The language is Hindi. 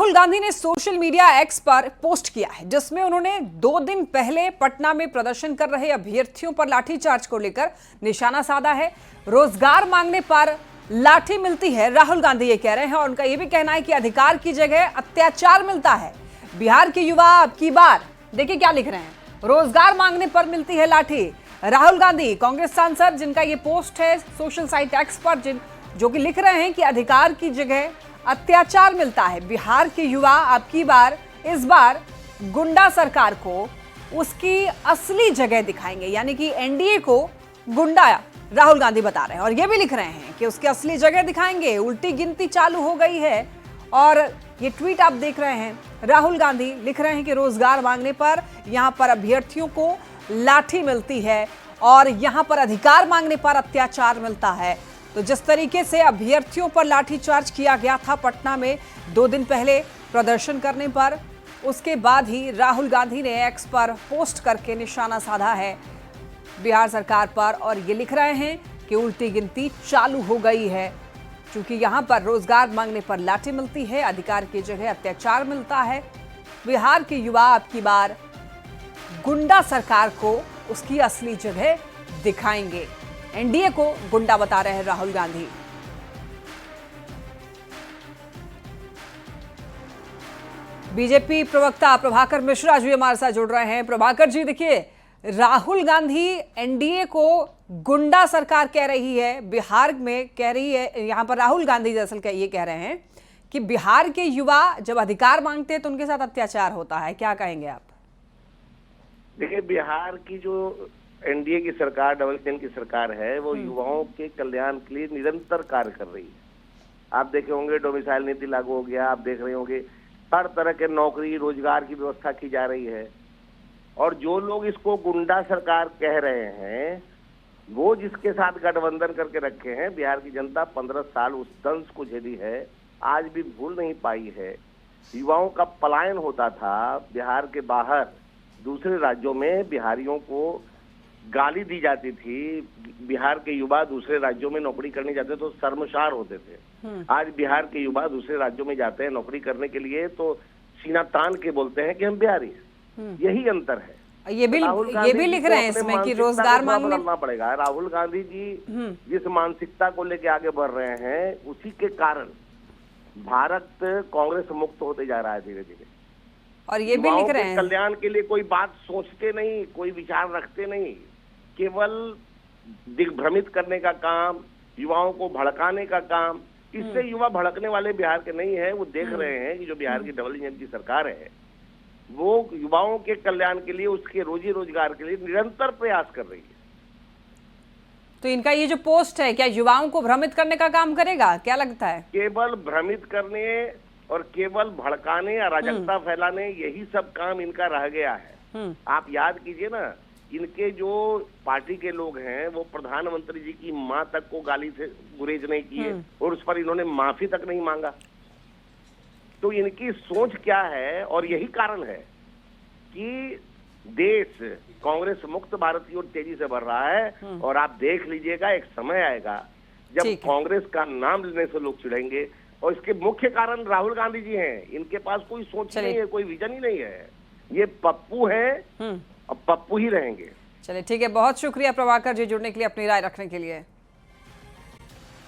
राहुल गांधी ने सोशल मीडिया एक्स पर पोस्ट किया है जिसमें उन्होंने 2 दिन पहले पटना में प्रदर्शन कर रहे अभ्यर्थियों पर लाठीचार्ज को लेकर निशाना साधा है। रोजगार मांगने पर लाठी मिलती है, राहुल गांधी ये कह रहे हैं। और उनका यह भी कहना है कि अधिकार की जगह अत्याचार मिलता है। बिहार के युवा अब की बार देखिए क्या लिख रहे हैं, रोजगार मांगने पर मिलती है लाठी। राहुल गांधी कांग्रेस सांसद जिनका ये पोस्ट है सोशल साइट एक्स पर, जो कि लिख रहे हैं कि अधिकार की जगह अत्याचार मिलता है। बिहार के युवा अब की बार इस बार गुंडा सरकार को उसकी असली जगह दिखाएंगे, यानी कि एनडीए को गुंडा राहुल गांधी बता रहे हैं। और ये भी लिख रहे हैं कि उसकी असली जगह दिखाएंगे। उल्टी गिनती चालू हो गई है। और ये ट्वीट आप देख रहे हैं, राहुल गांधी लिख रहे हैं कि रोजगार मांगने पर यहां पर अभ्यर्थियों को लाठी मिलती है और यहां पर अधिकार मांगने पर अत्याचार मिलता है। तो जिस तरीके से अभ्यर्थियों पर लाठीचार्ज किया गया था पटना में 2 दिन पहले प्रदर्शन करने पर, उसके बाद ही राहुल गांधी ने एक्स पर पोस्ट करके निशाना साधा है बिहार सरकार पर। और ये लिख रहे हैं कि उल्टी गिनती चालू हो गई है, क्योंकि यहां पर रोजगार मांगने पर लाठी मिलती है, अधिकार की जगह अत्याचार मिलता है। बिहार के युवा अब की बार गुंडा सरकार को उसकी असली जगह दिखाएंगे। एनडीए को गुंडा बता रहे हैं राहुल गांधी। बीजेपी प्रवक्ता प्रभाकर मिश्रा जी हमारे साथ जुड़ रहे हैं। प्रभाकर जी, देखिए राहुल गांधी एनडीए को गुंडा सरकार कह रही है, बिहार में कह रही है। यहां पर राहुल गांधी दरअसल ये कह रहे हैं कि बिहार के युवा जब अधिकार मांगते हैं तो उनके साथ अत्याचार होता है। क्या कहेंगे आप? देखिए, बिहार की जो एनडीए की सरकार, डबल इंजन की सरकार है, वो युवाओं के कल्याण के लिए निरंतर कार्य कर रही है। आप देखे होंगे डोमिसाइल नीति लागू हो गया, आप देख रहे होंगे हर तरह के नौकरी रोजगार की व्यवस्था की जा रही है। और जो लोग इसको गुंडा सरकार कह रहे हैं, वो जिसके साथ गठबंधन करके रखे हैं, बिहार की जनता 15 साल उस दंश को झेली है, आज भी भूल नहीं पाई है। युवाओं का पलायन होता था बिहार के बाहर, दूसरे राज्यों में बिहारियों को गाली दी जाती थी। बिहार के युवा दूसरे राज्यों में नौकरी करने जाते तो शर्मसार होते थे। आज बिहार के युवा दूसरे राज्यों में जाते हैं नौकरी करने के लिए तो सीना तान के बोलते हैं कि हम बिहारी हैं। यही अंतर है। ये भी लिख रहे हैं इसमें कि रोजगार मांगने बदलना पड़ेगा। राहुल गांधी जी जिस मानसिकता को लेकर आगे बढ़ रहे हैं, उसी के कारण भारत कांग्रेस मुक्त होते जा रहा है धीरे धीरे। और ये भी लिख रहे हैं कल्याण के लिए कोई बात सोचते नहीं, कोई विचार रखते नहीं, केवल दिग्भ्रमित करने का काम, युवाओं को भड़काने का काम। इससे युवा भड़कने वाले बिहार के नहीं है। वो देख रहे हैं कि जो बिहार की डबल इंजन की सरकार है, वो युवाओं के कल्याण के लिए, उसके रोजी रोजगार के लिए निरंतर प्रयास कर रही है। तो इनका ये जो पोस्ट है, क्या युवाओं को भ्रमित करने का काम करेगा? क्या लगता है? केवल भ्रमित करने और केवल भड़काने, अराजकता फैलाने, यही सब काम इनका रह गया है। आप याद कीजिए ना, इनके जो पार्टी के लोग हैं वो प्रधानमंत्री जी की मां तक को गाली से गुरेज नहीं किए और उस पर इन्होंने माफी तक नहीं मांगा। तो इनकी सोच क्या है? और यही कारण है कि देश कांग्रेस मुक्त भारत की ओर तेजी से बढ़ रहा है। और आप देख लीजिएगा, एक समय आएगा जब कांग्रेस का नाम लेने से लोग चिढ़ेंगे। और इसके मुख्य कारण राहुल गांधी जी हैं। इनके पास कोई सोच नहीं है, कोई विजन ही नहीं है। ये पप्पू हैं और पप्पू ही रहेंगे। चलिए ठीक है, बहुत शुक्रिया प्रभाकर जी जुड़ने के लिए, अपनी राय रखने के लिए।